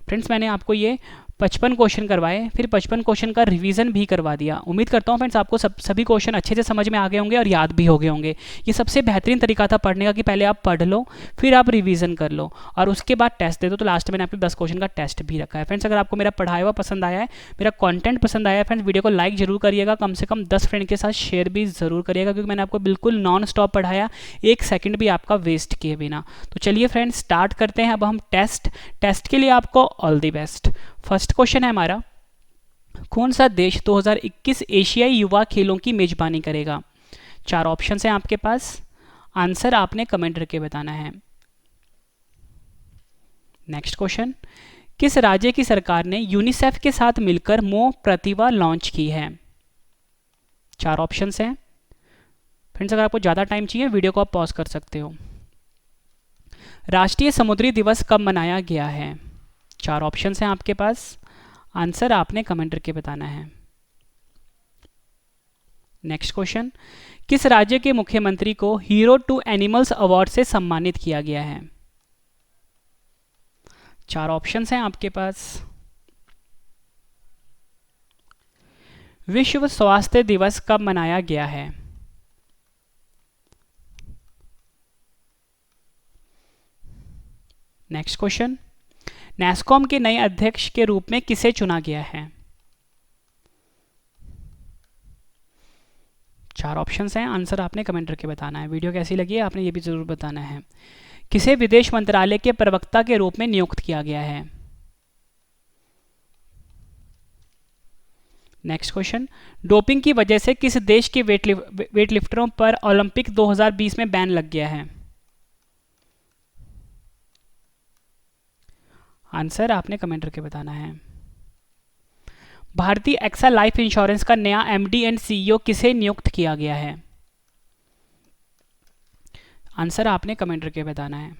फ्रेंड्स मैंने आपको ये 55 क्वेश्चन करवाए, फिर 55 क्वेश्चन का रिवीजन भी करवा दिया। उम्मीद करता हूँ फ्रेंड्स आपको सभी क्वेश्चन अच्छे से समझ में आ गए होंगे और याद भी हो गए होंगे। ये सबसे बेहतरीन तरीका था पढ़ने का कि पहले आप पढ़ लो, फिर आप रिवीजन कर लो और उसके बाद टेस्ट दे दो। तो लास्ट में मैंने आपके 10 क्वेश्चन का टेस्ट भी रखा है। फ्रेंड्स अगर आपको मेरा पढ़ाया हुआ पसंद आया है, मेरा कॉन्टेंट पसंद आया है फ्रेंड्स, वीडियो को लाइक जरूर करिएगा, कम से कम 10 फ्रेंड के साथ शेयर भी जरूर करिएगा, क्योंकि मैंने आपको बिल्कुल नॉन स्टॉप पढ़ाया, एक सेकंड भी आपका वेस्ट किए बिना। तो चलिए फ्रेंड्स स्टार्ट करते हैं अब हम टेस्ट के लिए आपको all the best. First question है हमारा, कौन सा देश 2021 एशियाई युवा खेलों की मेजबानी करेगा? 4 ऑप्शन हैं आपके पास, आंसर आपने कमेंट करके बताना है। नेक्स्ट क्वेश्चन, किस राज्य की सरकार ने यूनिसेफ के साथ मिलकर मोह प्रतिभा लॉन्च की है? 4 ऑप्शन हैं फ्रेंड्स, अगर आपको ज़्यादा टाइम चाहिए वीडियो को आप पॉज कर सकते हो। राष्ट्रीय समुद्री दिवस कब मनाया गया है? 4 ऑप्शन हैं आपके पास, आंसर आपने कमेंट करके बताना है। नेक्स्ट क्वेश्चन, किस राज्य के मुख्यमंत्री को हीरो टू एनिमल्स अवार्ड से सम्मानित किया गया है? 4 ऑप्शन हैं आपके पास। विश्व स्वास्थ्य दिवस कब मनाया गया है? नेक्स्ट क्वेश्चन, नैस्कॉम के नए अध्यक्ष के रूप में किसे चुना गया है? 4 ऑप्शंस हैं, आंसर आपने कमेंट करके बताना है। वीडियो कैसी लगी है आपने ये भी जरूर बताना है। किसे विदेश मंत्रालय के प्रवक्ता के रूप में नियुक्त किया गया है? नेक्स्ट क्वेश्चन, डोपिंग की वजह से किस देश के वेटलिफ्टरों पर ओलंपिक 2020 में बैन लग गया है? आंसर आपने कमेंट करके बताना है। भारतीय एक्सा लाइफ इंश्योरेंस का नया एमडी एंड सीईओ किसे नियुक्त किया गया है? आंसर आपने कमेंट करके बताना है।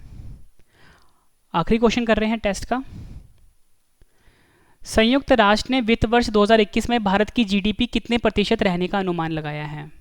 आखिरी क्वेश्चन कर रहे हैं टेस्ट का। संयुक्त राष्ट्र ने वित्त वर्ष 2021 में भारत की जीडीपी कितने प्रतिशत रहने का अनुमान लगाया है?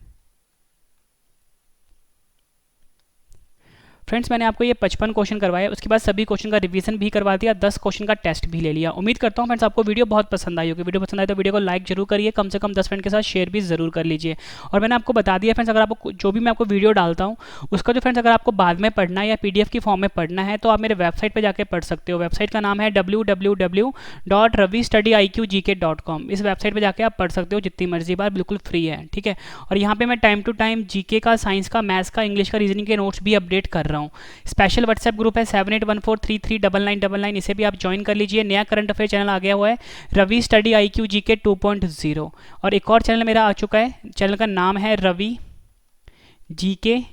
फ्रेंड्स मैंने आपको ये 55 क्वेश्चन करवाए, उसके बाद सभी क्वेश्चन का रिवीजन भी करवा दिया, 10 क्वेश्चन का टेस्ट भी ले लिया। उम्मीद करता हूँ फ्रेंड्स आपको वीडियो बहुत पसंद आई होगी। वीडियो पसंद आए तो वीडियो को लाइक जरूर करिए, कम से कम 10 फ्रेंड के साथ शेयर भी जरूर कर लीजिए। और मैंने आपको बता दिया फ्रेंड्स, अगर आपको जो भी मैं आपको वीडियो डालता हूँ उसका जो फ्रेंड्स अगर आपको बाद में पढ़ना है या PDF की फॉर्म में पढ़ना है तो आप मेरे वेबसाइट पर जाकर पढ़ सकते हो। वेबसाइट का नाम है www.ravistudyIQGK.com। इस वेबसाइट पर जाकर आप पढ़ सकते हो जितनी मर्जी बार, बिल्कुल फ्री है, ठीक है। और यहाँ पे मैं टाइम टू टाइम जीके का, साइंस का, मैथ्स का, इंग्लिश का, रीजनिंग के नोट्स भी अपडेट कर रहा हूँ। स्पेशल व्हाट्सएप ग्रुप है 7814339999, इसे भी आप ज्वाइन कर लीजिए। नया करंट अफेयर चैनल आ गया हुआ है रवि स्टडी IQ GK 2.0। और एक और चैनल मेरा आ चुका है, चैनल का नाम है रवि GK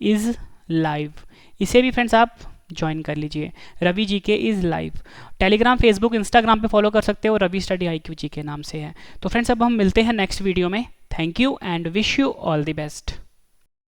इज लाइव, इसे भी फ्रेंड्स आप ज्वाइन कर लीजिए। Ravi GK is live. Telegram, Facebook, Instagram पे फॉलो कर सकते हो, रवि स्टडी IQ GK नाम से है। तो फ्रेंड्स अब हम मिलते हैं नेक्स्ट वीडियो में। Thank you and wish you all the best.